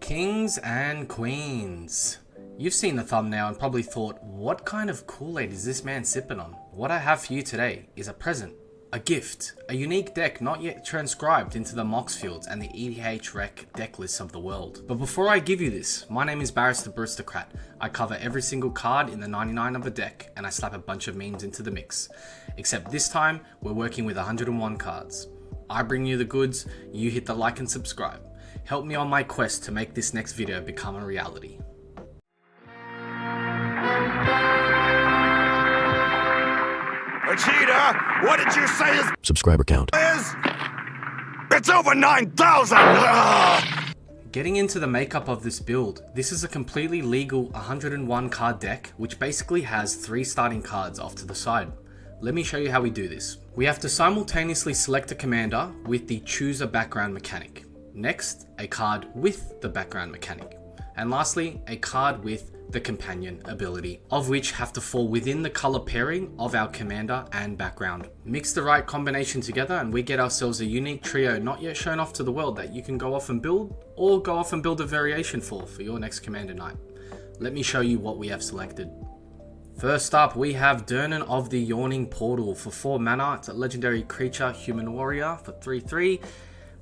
Kings and Queens. You've seen the thumbnail and probably thought, what kind of Kool-Aid is this man sipping on? What I have for you today is a present, a gift, a unique deck not yet transcribed into the Mox fields and the EDH Rec deck lists of the world. But before I give you this, my name is Barrister Brewstocrat. I cover every single card in the 99 of the deck and I slap a bunch of memes into the mix. Except this time, we're working with 101 cards. I bring you the goods, you hit the like and subscribe. Help me on my quest to make this next video become a reality. Vegeta, what did you say his subscriber count is? It's over 9,000! Getting into the makeup of this build, this is a completely legal 101 card deck which basically has 3 starting cards off to the side. Let me show you how we do this. We have to simultaneously select a commander with the choose a background mechanic. Next, a card with the background mechanic. And lastly, a card with the companion ability, of which have to fall within the color pairing of our commander and background. Mix the right combination together and we get ourselves a unique trio not yet shown off to the world that you can go off and build, or go off and build a variation for your next commander night. Let me show you what we have selected. First up, we have Durnan of the Yawning Portal for 4 mana. It's a legendary creature, human warrior for 3/3.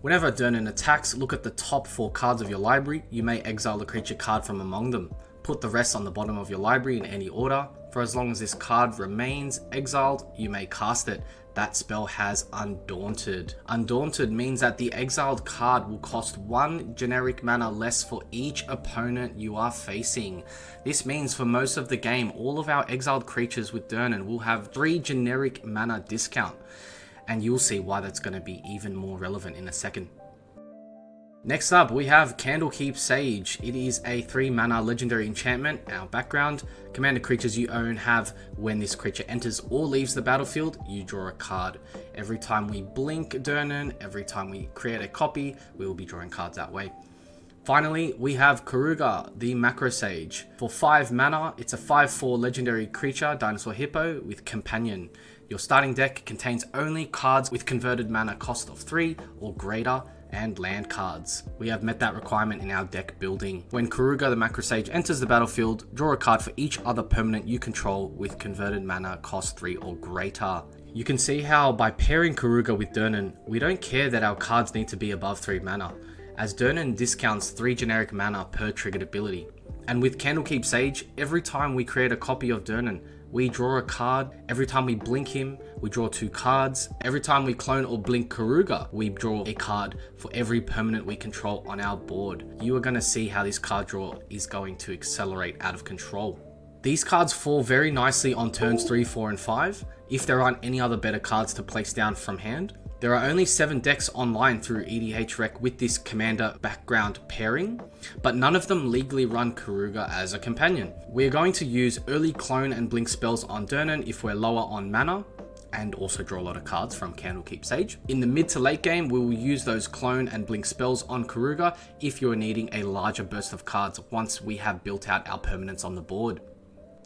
Whenever Durnan attacks, look at the top 4 cards of your library. You may exile a creature card from among them. Put the rest on the bottom of your library in any order. For as long as this card remains exiled, you may cast it. That spell has Undaunted. Undaunted means that the exiled card will cost 1 generic mana less for each opponent you are facing. This means for most of the game, all of our exiled creatures with Durnan will have 3 generic mana discount. And you'll see why that's going to be even more relevant in a second. Next up, we have Candlekeep Sage. It is a 3 mana legendary enchantment. Our background, commander creatures you own have, when this creature enters or leaves the battlefield, you draw a card. Every time we blink Durnan, every time we create a copy, we will be drawing cards that way. Finally, we have Keruga the Macrosage. For 5 mana, it's a 5/4 legendary creature, dinosaur hippo, with companion. Your starting deck contains only cards with converted mana cost of 3 or greater, and land cards. We have met that requirement in our deck building. When Keruga the Macrosage enters the battlefield, draw a card for each other permanent you control with converted mana cost 3 or greater. You can see how by pairing Keruga with Durnan, we don't care that our cards need to be above 3 mana, as Durnan discounts 3 generic mana per triggered ability. And with Candlekeep Sage, every time we create a copy of Durnan, we draw a card. Every time we blink him, we draw 2 cards. Every time we clone or blink Keruga, we draw a card for every permanent we control on our board. You are going to see how this card draw is going to accelerate out of control. These cards fall very nicely on turns 3, 4, and 5, if there aren't any other better cards to place down from hand. There are only 7 decks online through EDH Rec with this commander background pairing, but none of them legally run Keruga as a companion. We are going to use early clone and blink spells on Durnan if we're lower on mana, and also draw a lot of cards from Candlekeep Sage. In the mid to late game, we will use those clone and blink spells on Keruga if you're needing a larger burst of cards once we have built out our permanents on the board.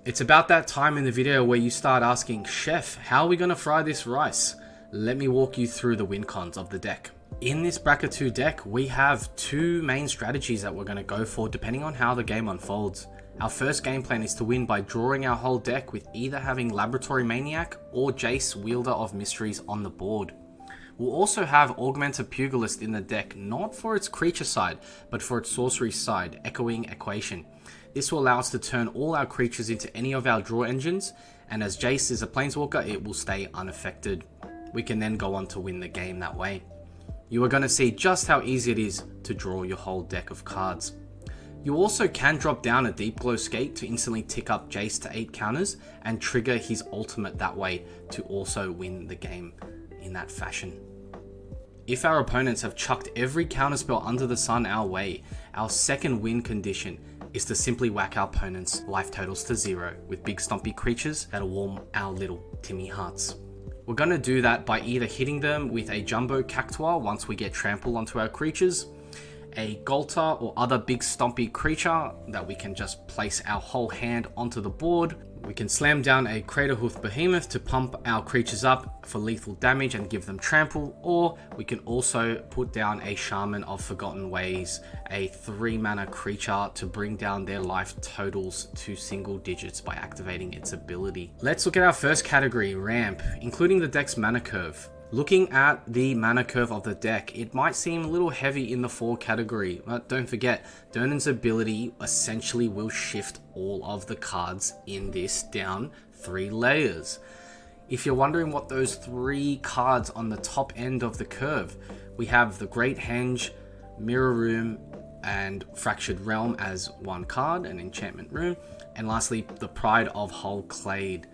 It's about that time in the video where you start asking, Chef, how are we going to fry this rice? Let me walk you through the win cons of the deck. In this Bracket 2 deck, we have 2 main strategies that we're going to go for depending on how the game unfolds. Our first game plan is to win by drawing our whole deck with either having Laboratory Maniac or Jace, Wielder of Mysteries, on the board. We'll also have Augmented Pugilist in the deck, not for its creature side, but for its sorcery side, Echoing Equation. This will allow us to turn all our creatures into any of our draw engines, and as Jace is a Planeswalker, it will stay unaffected. We can then go on to win the game that way. You are going to see just how easy it is to draw your whole deck of cards. You also can drop down a Deep Glow Skate to instantly tick up Jace to 8 counters and trigger his ultimate that way to also win the game in that fashion. If our opponents have chucked every counterspell under the sun our way, our second win condition is to simply whack our opponents' life totals to 0 with big stompy creatures that'll warm our little Timmy hearts. We're going to do that by either hitting them with a Jumbo Cactuar once we get trample onto our creatures, a Golta or other big stompy creature that we can just place our whole hand onto the board. We can slam down a Craterhoof Behemoth to pump our creatures up for lethal damage and give them trample, or we can also put down a Shaman of Forgotten Ways, a 3-mana creature, to bring down their life totals to single digits by activating its ability. Let's look at our first category, Ramp, including the deck's mana curve. Looking at the mana curve of the deck, it might seem a little heavy in the 4 category, but don't forget, Durnan's ability essentially will shift all of the cards in this down 3 layers. If you're wondering what those 3 cards on the top end of the curve, we have the Great Henge, Mirror Room, and Fractured Realm as 1 card, an enchantment room, and lastly, the Pride of Hull Clade.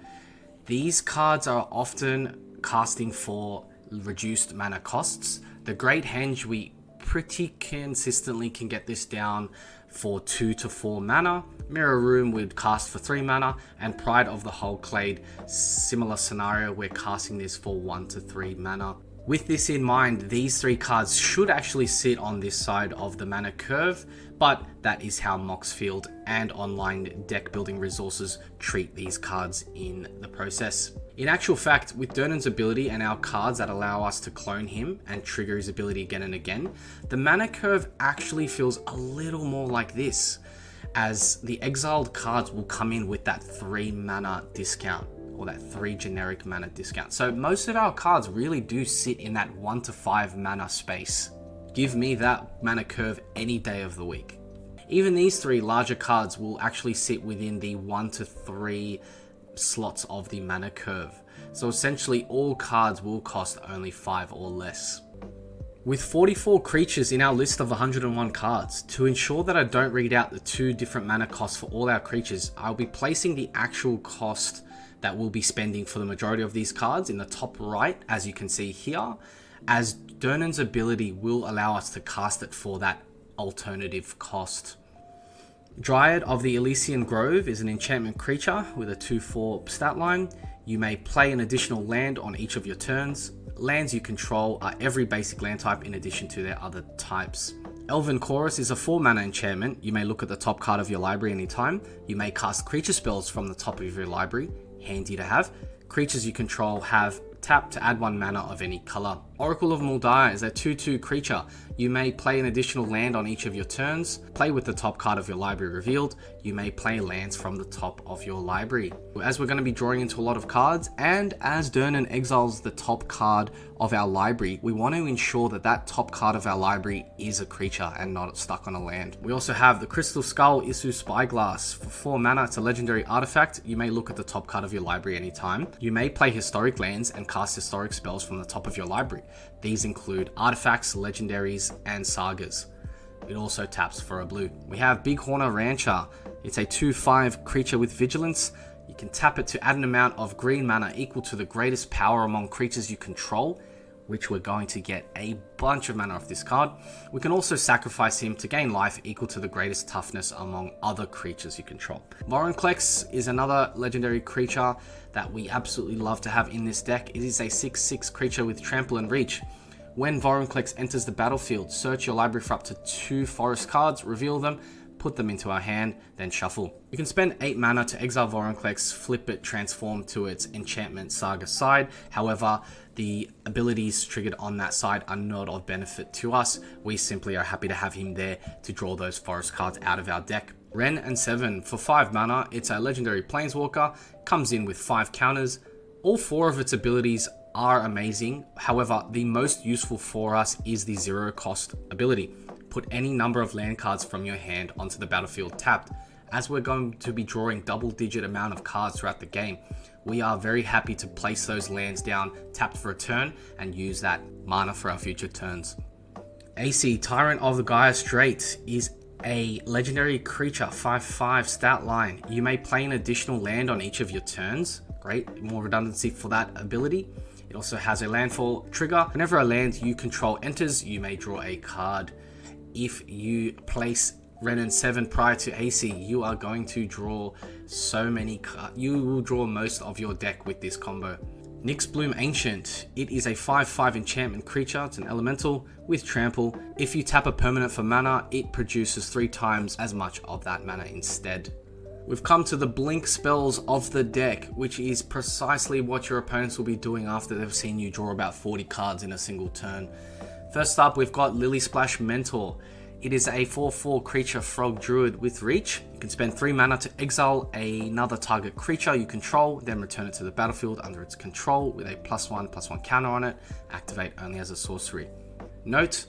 These cards are often casting for reduced mana costs. The Great Henge, we pretty consistently can get this down for 2 to 4 mana. Mirror Room would cast for 3 mana, and Pride of the Hull Clade, similar scenario, we're casting this for 1 to 3 mana. With this in mind, these 3 cards should actually sit on this side of the mana curve, but that is how Moxfield and online deck building resources treat these cards in the process. In actual fact, with Durnan's ability and our cards that allow us to clone him and trigger his ability again and again, the mana curve actually feels a little more like this, as the exiled cards will come in with that 3 mana discount, or that 3 generic mana discount. So most of our cards really do sit in that 1 to 5 mana space. Give me that mana curve any day of the week. Even these 3 larger cards will actually sit within the 1 to 3 slots of the mana curve. So essentially all cards will cost only 5 or less. With 44 creatures in our list of 101 cards, to ensure that I don't read out the 2 different mana costs for all our creatures, I'll be placing the actual cost that we'll be spending for the majority of these cards in the top right, as you can see here, as Durnan's ability will allow us to cast it for that alternative cost. Dryad of the Elysian Grove is an enchantment creature with a 2/4 stat line. You may play an additional land on each of your turns. Lands you control are every basic land type in addition to their other types. Elven Chorus is a 4-mana enchantment. You may look at the top card of your library anytime. You may cast creature spells from the top of your library, handy to have. Creatures you control have tap to add 1 mana of any color. Oracle of Muldiah is a 2/2 creature. You may play an additional land on each of your turns. Play with the top card of your library revealed. You may play lands from the top of your library. As we're going to be drawing into a lot of cards, and as Durnan exiles the top card of our library, we want to ensure that that top card of our library is a creature and not stuck on a land. We also have the Crystal Skull Isu Spyglass. For 4 mana, it's a legendary artifact. You may look at the top card of your library anytime. You may play historic lands and cast historic spells from the top of your library. These include artifacts, legendaries, and sagas. It also taps for a blue. We have Bighorner Rancher. It's a 2/5 creature with vigilance. You can tap it to add an amount of green mana equal to the greatest power among creatures you control, which we're going to get a bunch of mana off this card. We can also sacrifice him to gain life equal to the greatest toughness among other creatures you control. Vorinclex is another legendary creature that we absolutely love to have in this deck. It is a 6/6 creature with trample and reach. When Vorinclex enters the battlefield, search your library for up to 2 forest cards, reveal them, put them into our hand, then shuffle. You can spend 8 mana to exile Vorinclex, flip it, transform to its enchantment saga side. However, the abilities triggered on that side are not of benefit to us. We simply are happy to have him there to draw those forest cards out of our deck. Ren and 7 for 5 mana. It's a legendary planeswalker, comes in with 5 counters. All 4 of its abilities are amazing. However, the most useful for us is the 0 cost ability. Put any number of land cards from your hand onto the battlefield tapped. As we're going to be drawing double-digit amount of cards throughout the game, we are very happy to place those lands down tapped for a turn and use that mana for our future turns. AC, Tyrant of the Gaia Strait, is a legendary creature, 5/5 stat line. You may play an additional land on each of your turns. Great, more redundancy for that ability. It also has a landfall trigger. Whenever a land you control enters, you may draw a card. If you place Ren and 7 prior to AC, you are going to draw so many cards. You will draw most of your deck with this combo. Nyx Bloom Ancient. It is a 5/5 enchantment creature. It's an elemental with trample. If you tap a permanent for mana, it produces 3 times as much of that mana instead. We've come to the blink spells of the deck, which is precisely what your opponents will be doing after they've seen you draw about 40 cards in a single turn. First up, we've got Lily Splash Mentor. It is a 4/4 creature frog druid with reach. You can spend 3 mana to exile another target creature you control, then return it to the battlefield under its control with a +1/+1 counter on it. Activate only as a sorcery. Note,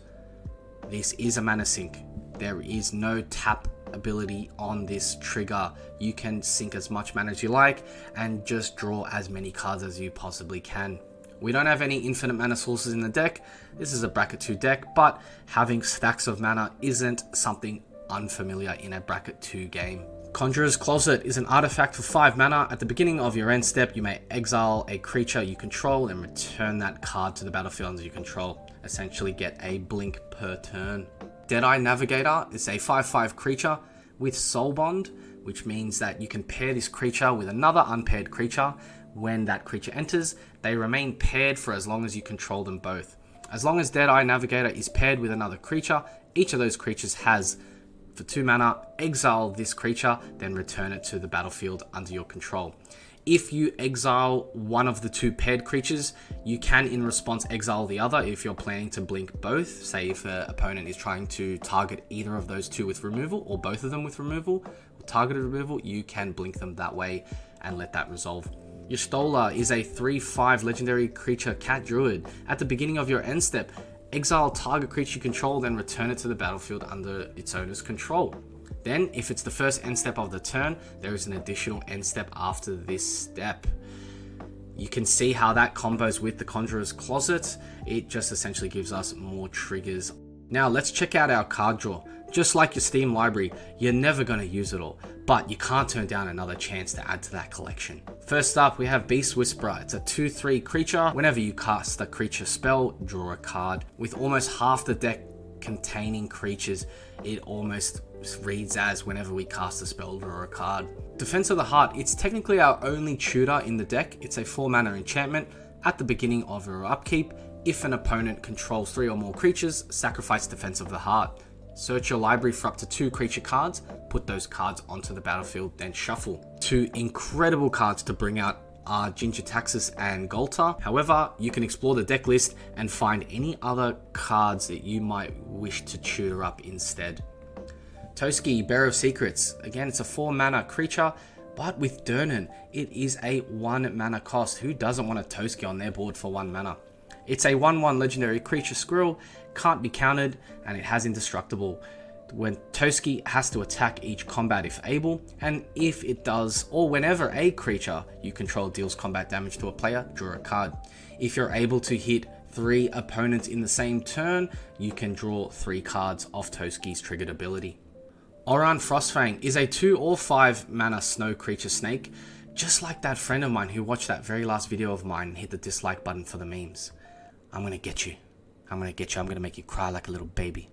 this is a mana sink. There is no tap ability on this trigger. You can sink as much mana as you like and just draw as many cards as you possibly can. We don't have any infinite mana sources in the deck. This is a bracket 2 deck, but having stacks of mana isn't something unfamiliar in a bracket 2 game. Conjurer's Closet is an artifact for 5 mana. At the beginning of your end step, you may exile a creature you control and return that card to the battlefield under your control. Essentially get a blink per turn. Deadeye Navigator is a 5/5 creature with Soul Bond, which means that you can pair this creature with another unpaired creature. When that creature enters, they remain paired for as long as you control them both. As long as Deadeye Navigator is paired with another creature, each of those creatures has, for 2 mana, exile this creature, then return it to the battlefield under your control. If you exile one of the 2 paired creatures, you can in response exile the other if you're planning to blink both. Say if an opponent is trying to target either of those 2 with removal or both of them with removal, or targeted removal, you can blink them that way and let that resolve. Y'shtola is a 3/5 legendary creature cat druid. At the beginning of your end step, exile target creature you control, then return it to the battlefield under its owner's control. Then, if it's the first end step of the turn, there is an additional end step after this step. You can see how that combos with the Conjurer's Closet. It just essentially gives us more triggers. Now, let's check out our card draw. Just like your Steam library, you're never going to use it all, but you can't turn down another chance to add to that collection. First up, we have Beast Whisperer. It's a 2/3 creature. Whenever you cast a creature spell, draw a card. With almost half the deck containing creatures, it almost reads as whenever we cast a spell, draw a card. Defense of the Heart, it's technically our only tutor in the deck. It's a 4 mana enchantment. At the beginning of your upkeep, if an opponent controls 3 or more creatures, sacrifice Defense of the Heart. Search your library for up to 2 creature cards, put those cards onto the battlefield, then shuffle. 2 incredible cards to bring out are Ginger Taxis and Golta. However, you can explore the deck list and find any other cards that you might wish to tutor up instead. Toski, Bearer of Secrets. Again, it's a 4 mana creature, but with Durnan, it is a 1 mana cost. Who doesn't want a Toski on their board for 1 mana? It's a 1/1 legendary creature squirrel, can't be countered, and it has indestructible. When Toski has to attack each combat if able, and if it does, or whenever a creature you control deals combat damage to a player, draw a card. If you're able to hit 3 opponents in the same turn, you can draw 3 cards off Toski's triggered ability. Oran Frostfang is a 2 or 5 mana snow creature snake, just like that friend of mine who watched that very last video of mine and hit the dislike button for the memes. I'm gonna get you. I'm gonna make you cry like a little baby.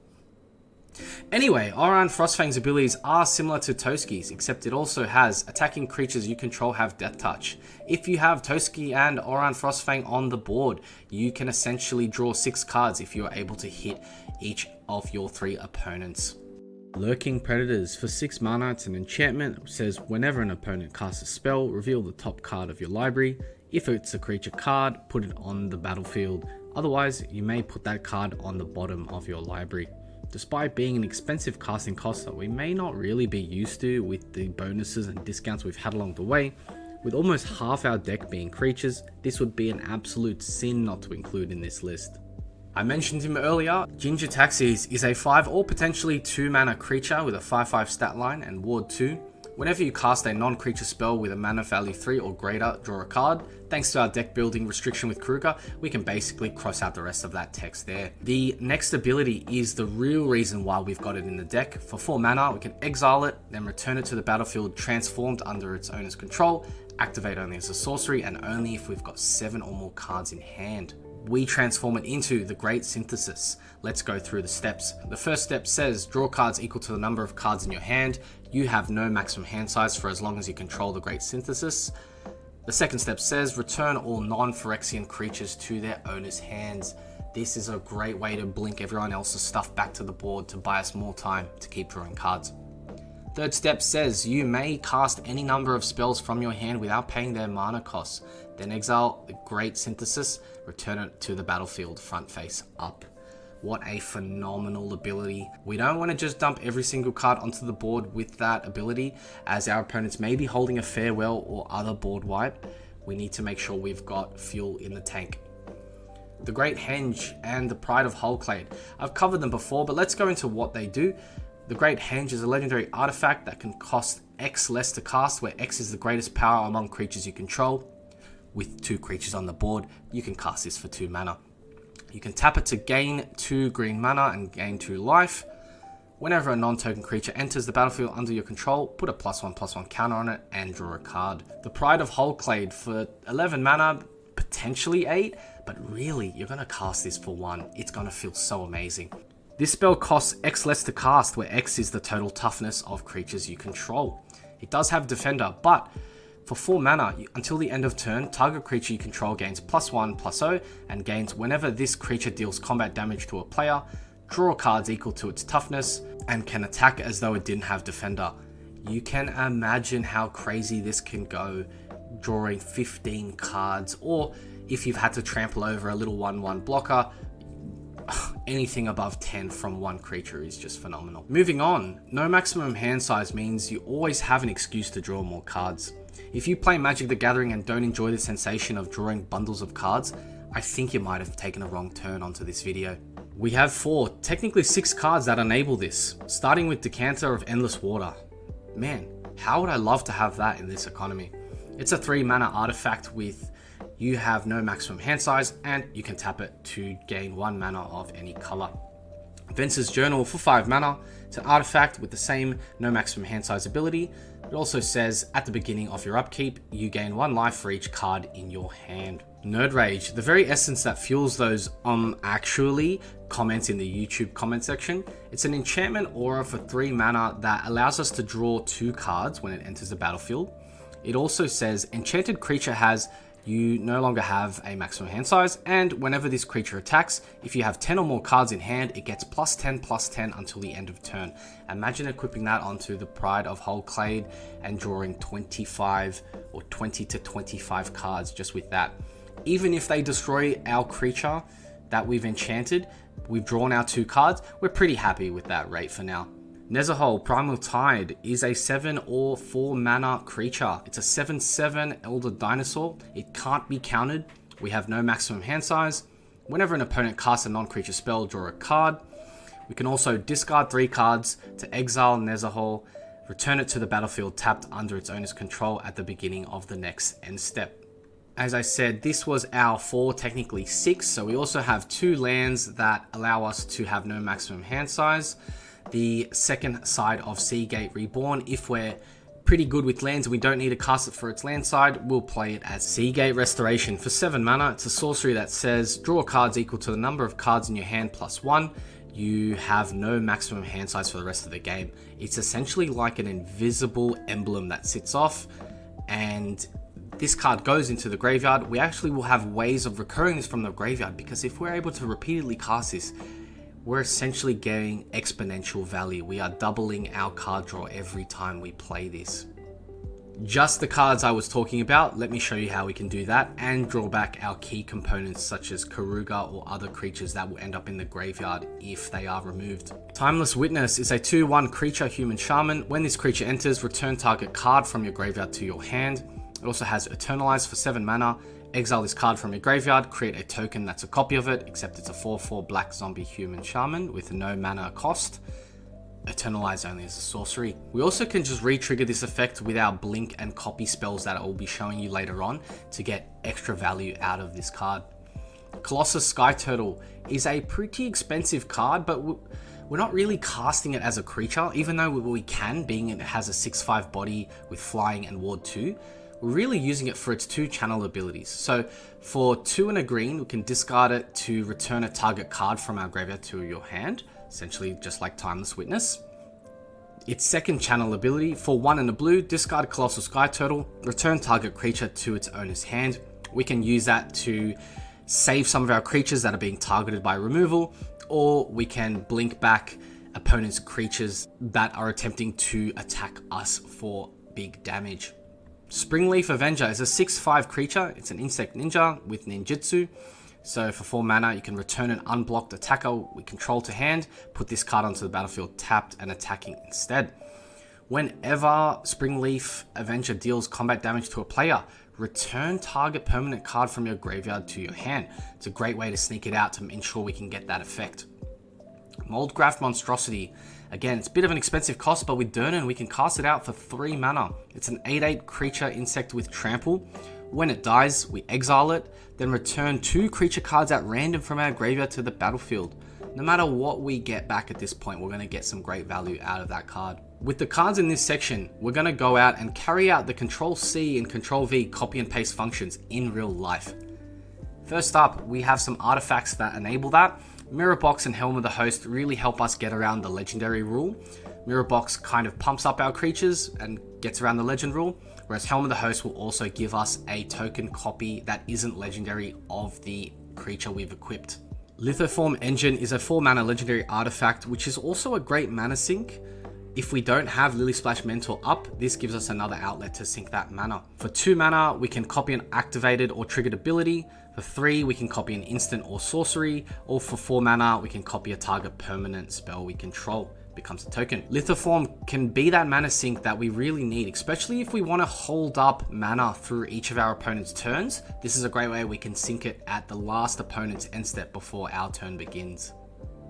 Anyway, Oran Frostfang's abilities are similar to Toski's, except it also has attacking creatures you control have Death Touch. If you have Toski and Oran Frostfang on the board, you can essentially draw 6 cards if you are able to hit each of your 3 opponents. Lurking Predators. For 6 mana, it's an enchantment which says whenever an opponent casts a spell, reveal the top card of your library. If it's a creature card, put it on the battlefield. Otherwise, you may put that card on the bottom of your library. Despite being an expensive casting cost that we may not really be used to with the bonuses and discounts we've had along the way, with almost half our deck being creatures, this would be an absolute sin not to include in this list. I mentioned him earlier. Ginger Taxis is a 5 or potentially 2 mana creature with a 5/5 stat line and ward 2. Whenever you cast a non-creature spell with a mana value 3 or greater, draw a card. Thanks to our deck building restriction with Keruga, we can basically cross out the rest of that text there. The next ability is the real reason why we've got it in the deck. For 4 mana, we can exile it, then return it to the battlefield transformed under its owner's control, activate only as a sorcery, and only if we've got 7 or more cards in hand. We transform it into the Great Synthesis. Let's go through the steps. The first step says draw cards equal to the number of cards in your hand. You have no maximum hand size for as long as you control the Great Synthesis. The second step says return all non-Phyrexian creatures to their owner's hands. This is a great way to blink everyone else's stuff back to the board to buy us more time to keep drawing cards. Third step says you may cast any number of spells from your hand without paying their mana costs. Then exile the Great Synthesis, return it to the battlefield front face up. What a phenomenal ability. We don't want to just dump every single card onto the board with that ability, as our opponents may be holding a Farewell or other board wipe. We need to make sure we've got fuel in the tank. The Great Henge and the Pride of Hullclade. I've covered them before, but let's go into what they do. The Great Henge is a legendary artifact that can cost X less to cast, where X is the greatest power among creatures you control. With 2 creatures on the board, you can cast this for 2 mana. You can tap it to gain 2 green mana and gain 2 life. Whenever a non-token creature enters the battlefield under your control, put a +1/+1 counter on it and draw a card. The Pride of Hullclade for 11 mana, potentially 8, but really, you're going to cast this for 1. It's going to feel so amazing. This spell costs X less to cast, where X is the total toughness of creatures you control. It does have Defender, but for 4 mana, until the end of turn, target creature you control gains +1/+0 and gains whenever this creature deals combat damage to a player, draw cards equal to its toughness, and can attack as though it didn't have Defender. You can imagine how crazy this can go, drawing 15 cards, or if you've had to trample over a little 1/1 blocker, anything above 10 from one creature is just phenomenal. Moving on, no maximum hand size means you always have an excuse to draw more cards. If you play Magic the Gathering and don't enjoy the sensation of drawing bundles of cards, I think you might have taken a wrong turn onto this video. We have 4, technically 6 cards that enable this, starting with Decanter of Endless Water. Man, how would I love to have that in this economy. It's a 3 mana artifact with you have no maximum hand size, and you can tap it to gain 1 mana of any color. Venser's Journal for 5 mana. It's an artifact with the same no maximum hand size ability. It also says at the beginning of your upkeep, you gain 1 life for each card in your hand. Nerd Rage, the very essence that fuels those actually comments in the YouTube comment section. It's an enchantment aura for 3 mana that allows us to draw 2 cards when it enters the battlefield. It also says enchanted creature has you no longer have a maximum hand size, and whenever this creature attacks, if you have 10 or more cards in hand, it gets +10/+10 until the end of turn. Imagine equipping that onto the Pride of Hullclade and drawing 25 or 20 to 25 cards just with that. Even if they destroy our creature that we've enchanted, we've drawn our 2 cards, we're pretty happy with that rate for now. Nezahul Primal Tide is a 7 or 4 mana creature. It's a 7/7 Elder Dinosaur. It can't be countered. We have no maximum hand size. Whenever an opponent casts a non-creature spell, draw a card. We can also discard 3 cards to exile Nezahul, return it to the battlefield tapped under its owner's control at the beginning of the next end step. As I said, this was our 4, technically 6, so we also have 2 lands that allow us to have no maximum hand size. The second side of Seagate Reborn, if we're pretty good with lands and we don't need to cast it for its land side, we'll play it as Seagate Restoration for 7 mana. It's a sorcery that says draw cards equal to the number of cards in your hand +1. You have no maximum hand size for the rest of the game. It's essentially like an invisible emblem that sits off, and this card goes into the graveyard. We actually will have ways of recurring this from the graveyard, because if we're able to repeatedly cast this, we're essentially getting exponential value. We are doubling our card draw every time we play this. Just the cards I was talking about, let me show you how we can do that and draw back our key components such as Keruga or other creatures that will end up in the graveyard if they are removed. Timeless Witness is a 2/1 creature human shaman. When this creature enters, return target card from your graveyard to your hand. It also has Eternalize for 7 mana. Exile this card from your graveyard, create a token that's a copy of it, except it's a 4/4 black zombie human shaman with no mana cost. Eternalize only as a sorcery. We also can just re-trigger this effect with our blink and copy spells that I will be showing you later on to get extra value out of this card. Colossus Sky Turtle is a pretty expensive card, but we're not really casting it as a creature, even though we can, being it has a 6/5 body with flying and ward 2. We're really using it for its 2 channel abilities. So for 2 and a green, we can discard it to return a target card from our graveyard to your hand, essentially just like Timeless Witness. Its second channel ability, for 1 and a blue, discard Colossal Sky Turtle, return target creature to its owner's hand. We can use that to save some of our creatures that are being targeted by removal, or we can blink back opponent's creatures that are attempting to attack us for big damage. Springleaf Avenger is a 6/5 creature. It's an insect ninja with ninjutsu. So for 4 mana, you can return an unblocked attacker we control to hand, put this card onto the battlefield tapped and attacking instead. Whenever Springleaf Avenger deals combat damage to a player, return target permanent card from your graveyard to your hand. It's a great way to sneak it out to ensure we can get that effect. Moldgraft Monstrosity. Again, it's a bit of an expensive cost, but with Durnan, we can cast it out for 3 mana. It's an 8/8 creature insect with trample. When it dies, we exile it, then return 2 creature cards at random from our graveyard to the battlefield. No matter what we get back at this point, we're going to get some great value out of that card. With the cards in this section, we're going to go out and carry out the Control-C and Control-V copy and paste functions in real life. First up, we have some artifacts that enable that. Mirror Box and Helm of the Host really help us get around the legendary rule. Mirror Box kind of pumps up our creatures and gets around the legend rule, whereas Helm of the Host will also give us a token copy that isn't legendary of the creature we've equipped. Lithoform Engine is a 4 mana legendary artifact, which is also a great mana sink. If we don't have Lily Splash Mentor up, this gives us another outlet to sink that mana. For 2 mana, we can copy an activated or triggered ability. For 3, we can copy an instant or sorcery. Or for 4 mana, we can copy a target permanent spell we control. Becomes a token. Lithoform can be that mana sink that we really need, especially if we want to hold up mana through each of our opponent's turns. This is a great way we can sink it at the last opponent's end step before our turn begins.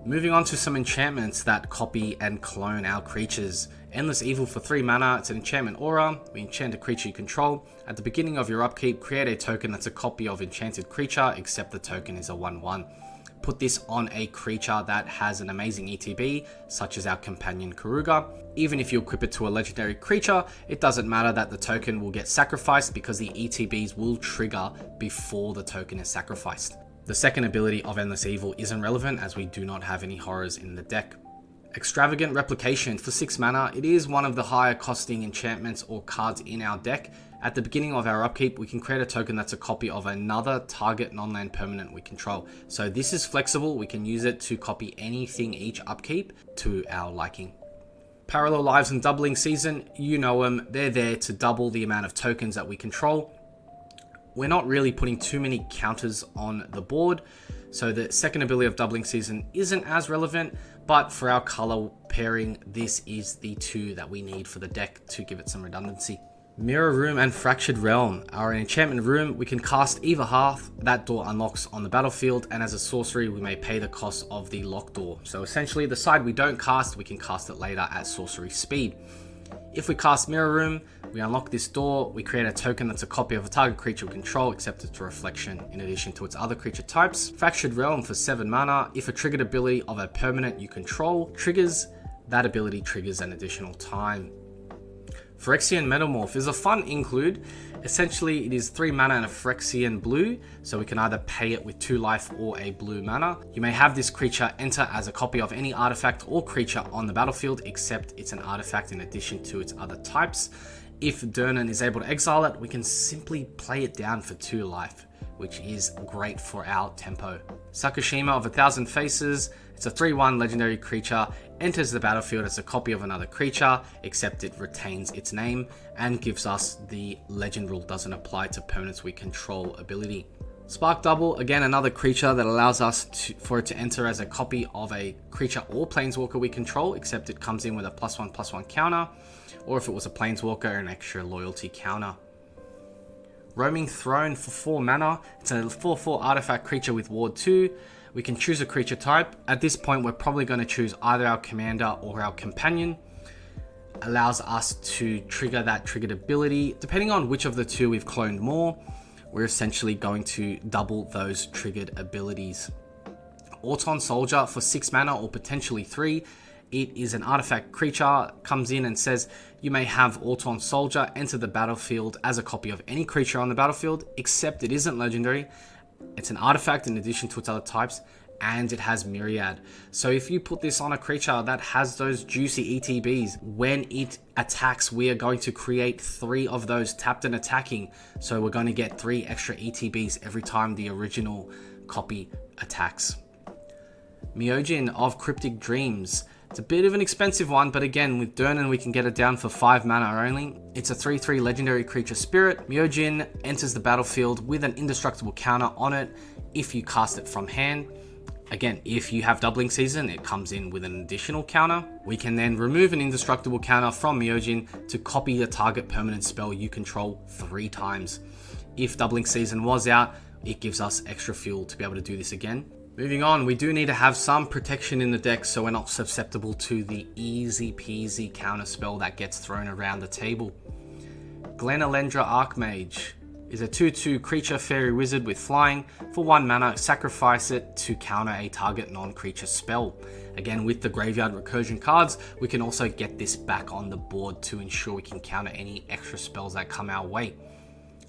Moving on to some enchantments that copy and clone our creatures. Endless Evil for 3 mana, it's an enchantment aura. We enchant a creature you control. At the beginning of your upkeep, create a token that's a copy of enchanted creature, except the token is a 1/1. Put this on a creature that has an amazing ETB, such as our companion Keruga. Even if you equip it to a legendary creature, it doesn't matter that the token will get sacrificed because the ETBs will trigger before the token is sacrificed. The second ability of Endless Evil isn't relevant as we do not have any horrors in the deck. Extravagant Replication for 6 mana. It is one of the higher costing enchantments or cards in our deck. At the beginning of our upkeep, we can create a token that's a copy of another target non-land permanent we control. So this is flexible. We can use it to copy anything each upkeep to our liking. Parallel Lives and Doubling Season, you know them. They're there to double the amount of tokens that we control. We're not really putting too many counters on the board, so the second ability of Doubling Season isn't as relevant, but for our color pairing, this is the 2 that we need for the deck to give it some redundancy. Mirror Room and Fractured Realm are an enchantment room. We can cast either half. That door unlocks on the battlefield, and as a sorcery, we may pay the cost of the locked door. So essentially, the side we don't cast, we can cast it later at sorcery speed. If we cast Mirror Room, we unlock this door, we create a token that's a copy of a target creature we control, except it's a reflection in addition to its other creature types. Fractured Realm for 7 mana. If a triggered ability of a permanent you control triggers, that ability triggers an additional time. Phyrexian Metamorph is a fun include. Essentially, it is 3 mana and a Phyrexian blue, so we can either pay it with 2 life or a blue mana. You may have this creature enter as a copy of any artifact or creature on the battlefield, except it's an artifact in addition to its other types. If Durnan is able to exile it, we can simply play it down for 2 life, which is great for our tempo. Sakushima of 1,000 Faces, it's a 3/1 legendary creature, enters the battlefield as a copy of another creature, except it retains its name, and gives us the legend rule doesn't apply to permanents we control ability. Spark Double, again another creature that allows us for it to enter as a copy of a creature or planeswalker we control, except it comes in with a +1/+1 counter, or if it was a planeswalker, an extra loyalty counter. Roaming Throne for 4 mana, it's a 4/4 artifact creature with Ward 2. We can choose a creature type. At this point, we're probably going to choose either our commander or our companion. Allows us to trigger that triggered ability. Depending on which of the 2 we've cloned more, we're essentially going to double those triggered abilities. Auton Soldier for 6 mana or potentially 3. It is an artifact creature, comes in and says, you may have Auton Soldier enter the battlefield as a copy of any creature on the battlefield, except it isn't legendary. It's an artifact in addition to its other types, and it has Myriad. So if you put this on a creature that has those juicy ETBs, when it attacks, we are going to create 3 of those tapped and attacking. So we're going to get 3 extra ETBs every time the original copy attacks. Myojin of Cryptic Dreams. It's a bit of an expensive one, but again, with Durnan, we can get it down for 5 mana only. It's a 3/3 legendary creature spirit. Myojin enters the battlefield with an indestructible counter on it if you cast it from hand. Again, if you have Doubling Season, it comes in with an additional counter. We can then remove an indestructible counter from Myojin to copy a target permanent spell you control 3 times. If Doubling Season was out, it gives us extra fuel to be able to do this again. Moving on, we do need to have some protection in the deck so we're not susceptible to the easy peasy counter spell that gets thrown around the table. Glenalendra Archmage is a 2/2 creature fairy wizard with flying. For 1 mana, sacrifice it to counter a target non-creature spell. Again, with the graveyard recursion cards, we can also get this back on the board to ensure we can counter any extra spells that come our way.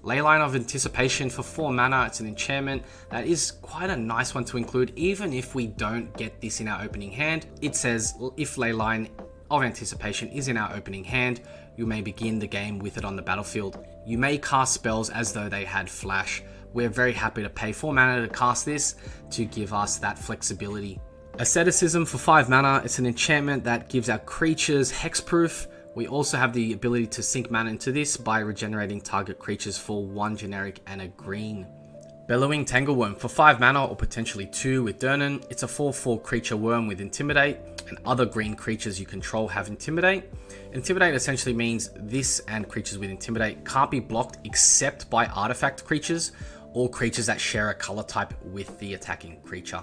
Leyline of Anticipation for 4 mana, it's an enchantment that is quite a nice one to include even if we don't get this in our opening hand. It says if Leyline of Anticipation is in our opening hand, you may begin the game with it on the battlefield. You may cast spells as though they had flash. We're very happy to pay 4 mana to cast this to give us that flexibility. Asceticism for 5 mana, it's an enchantment that gives our creatures hexproof. We also have the ability to sink mana into this by regenerating target creatures for 1 generic and a green. Bellowing Tangleworm for 5 mana or potentially 2 with Durnan. It's a 4/4 creature worm with Intimidate, and other green creatures you control have Intimidate. Intimidate essentially means this and creatures with Intimidate can't be blocked except by artifact creatures or creatures that share a color type with the attacking creature.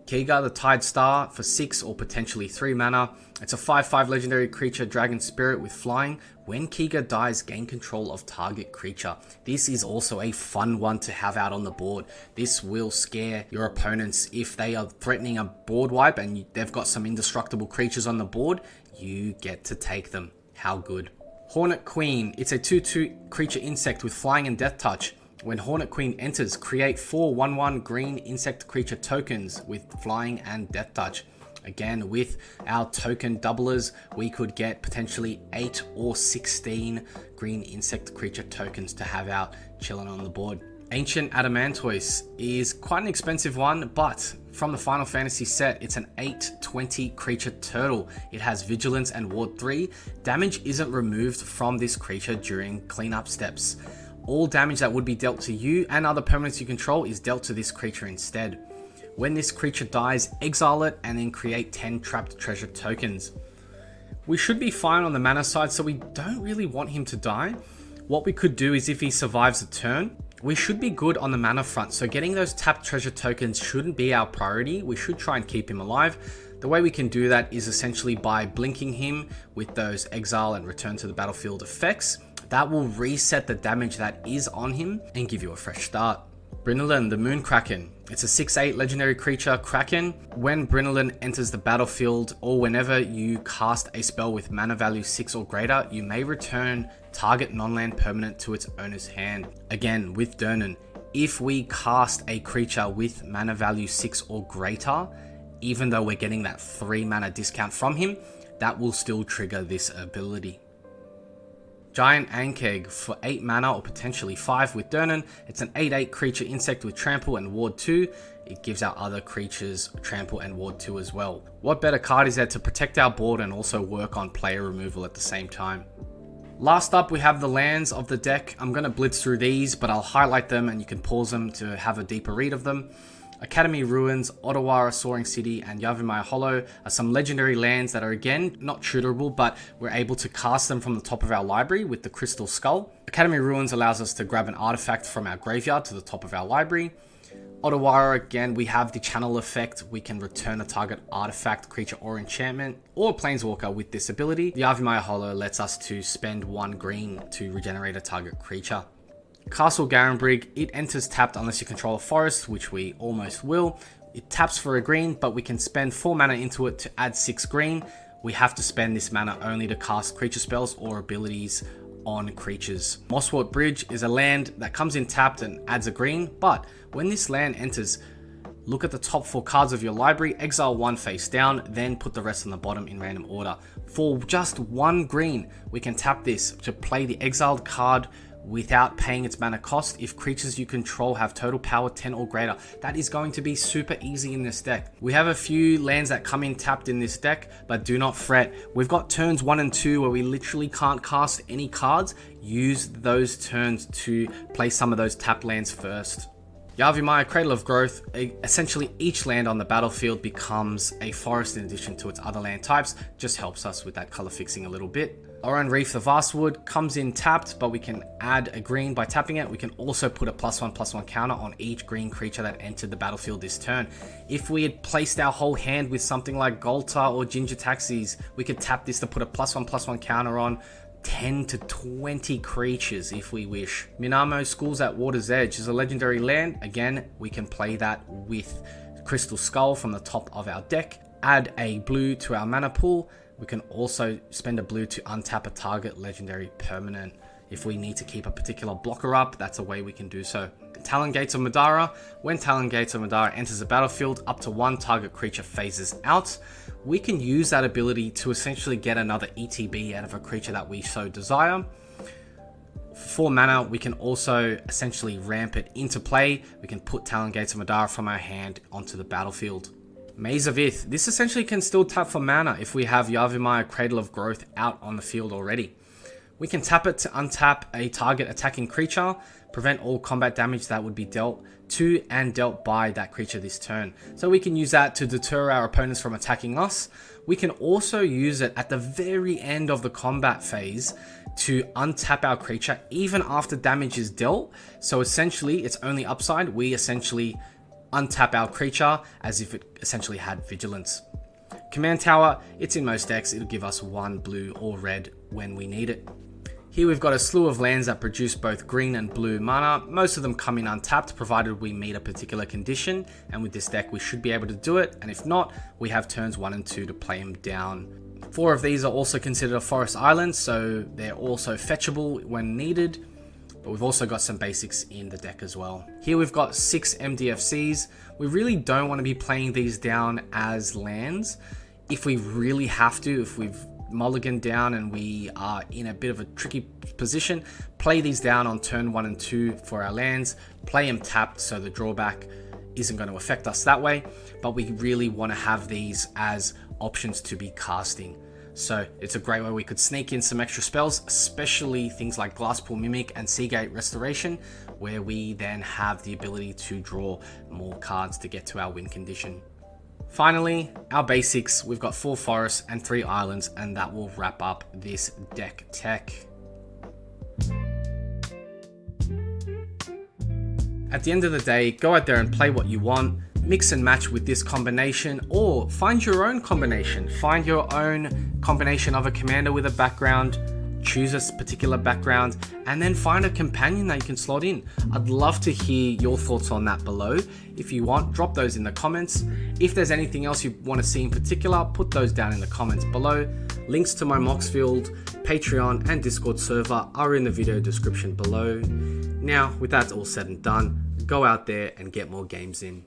Keruga the Tide Star for 6 or potentially 3 mana. It's a 5/5 legendary creature dragon spirit with flying. When Keruga dies, gain control of target creature. This is also a fun one to have out on the board. This will scare your opponents if they are threatening a board wipe and they've got some indestructible creatures on the board. You get to take them. How good. Hornet Queen. It's a 2/2 creature insect with flying and death touch. When Hornet Queen enters, create 4 1/1 green insect creature tokens with flying and death touch. Again, with our token doublers, we could get potentially 8 or 16 green insect creature tokens to have out chilling on the board. Ancient Adamantoise is quite an expensive one, but from the Final Fantasy set, it's an 8/20 creature turtle. It has Vigilance and Ward 3. Damage isn't removed from this creature during cleanup steps. All damage that would be dealt to you and other permanents you control is dealt to this creature instead. When this creature dies, exile it and then create 10 trapped treasure tokens. We should be fine on the mana side, so we don't really want him to die. What we could do is if he survives a turn, we should be good on the mana front, so getting those tapped treasure tokens shouldn't be our priority. We should try and keep him alive. The way we can do that is essentially by blinking him with those exile and return to the battlefield effects. That will reset the damage that is on him and give you a fresh start. Brynelin, the Moon Kraken. It's a 6/8 legendary creature Kraken. When Brynelin enters the battlefield or whenever you cast a spell with mana value 6 or greater, you may return target non-land permanent to its owner's hand. Again, with Durnan, if we cast a creature with mana value 6 or greater, even though we're getting that 3 mana discount from him, that will still trigger this ability. Giant Ankeg for 8 mana or potentially 5 with Durnan. It's an 8/8 creature insect with trample and ward 2. It gives our other creatures trample and ward 2 as well. What better card is there to protect our board and also work on player removal at the same time? Last up, we have the lands of the deck. I'm going to blitz through these, but I'll highlight them and you can pause them to have a deeper read of them. Academy Ruins, Ottawara Soaring City, and Yavimaya Hollow are some legendary lands that are again not tutorable, but we're able to cast them from the top of our library with the Crystal Skull. Academy Ruins allows us to grab an artifact from our graveyard to the top of our library. Ottawara, again, we have the channel effect. We can return a target artifact, creature, or enchantment, or planeswalker with this ability. The Yavimaya Hollow lets us to spend 1 green to regenerate a target creature. Castle Garenbrig, it enters tapped unless you control a forest, which we almost will. It taps for a green, but we can spend 4 mana into it to add 6 green. We have to spend this mana only to cast creature spells or abilities on creatures. Mosswort Bridge is a land that comes in tapped and adds a green, but when this land enters, look at the top 4 cards of your library, exile 1 face down, then put the rest on the bottom in random order. For just 1 green, we can tap this to play the exiled card without paying its mana cost if creatures you control have total power 10 or greater. That is going to be super easy in this deck. We have a few lands that come in tapped in this deck, but do not fret. We've got turns 1 and 2 where we literally can't cast any cards. Use those turns to play some of those tapped lands first. Yavimaya, Cradle of Growth, essentially each land on the battlefield becomes a forest in addition to its other land types. Just helps us with that color fixing a little bit. Oran Reef the Vastwood comes in tapped, but we can add a green by tapping it. We can also put a +1/+1 counter on each green creature that entered the battlefield this turn. If we had placed our whole hand with something like Golta or Ginger Taxis, we could tap this to put a +1/+1 counter on 10 to 20 creatures if we wish. Minamo, Schools at Water's Edge is a legendary land. Again, we can play that with Crystal Skull from the top of our deck. Add a blue to our mana pool. We can also spend a blue to untap a target legendary permanent. If we need to keep a particular blocker up, that's a way we can do so. Talon Gates of Madara. When Talon Gates of Madara enters the battlefield, up to 1 target creature phases out. We can use that ability to essentially get another ETB out of a creature that we so desire. For mana, we can also essentially ramp it into play. We can put Talon Gates of Madara from our hand onto the battlefield. Maze of Ith. This essentially can still tap for mana if we have Yavimaya, Cradle of Growth out on the field already. We can tap it to untap a target attacking creature, prevent all combat damage that would be dealt to and dealt by that creature this turn. So we can use that to deter our opponents from attacking us. We can also use it at the very end of the combat phase to untap our creature even after damage is dealt. So essentially, its only upside, we essentially untap our creature as if it essentially had vigilance. Command Tower, it's in most decks. It'll give us 1 blue or red when we need it. Here we've got a slew of lands that produce both green and blue mana. Most of them come in untapped, provided we meet a particular condition, and with this deck we should be able to do it, and if not, we have turns 1 and 2 to play them down. 4 of these are also considered a forest island, so they're also fetchable when needed, but we've also got some basics in the deck as well. Here we've got 6 MDFCs. We really don't want to be playing these down as lands. If we really have to, if we've mulliganed down and we are in a bit of a tricky position, play these down on turn 1 and 2 for our lands, play them tapped so the drawback isn't going to affect us that way, but we really want to have these as options to be casting. So it's a great way we could sneak in some extra spells, especially things like Glasspool Mimic and Seagate Restoration, where we then have the ability to draw more cards to get to our win condition. Finally, our basics, we've got 4 forests and 3 islands, and that will wrap up this deck tech. At the end of the day, go out there and play what you want, mix and match with this combination, or find your own combination. Find your own combination of a commander with a background, choose a particular background, and then find a companion that you can slot in. I'd love to hear your thoughts on that below. If you want, drop those in the comments. If there's anything else you want to see in particular, put those down in the comments below. Links to my Moxfield, Patreon, and Discord server are in the video description below. Now, with that all said and done, go out there and get more games in.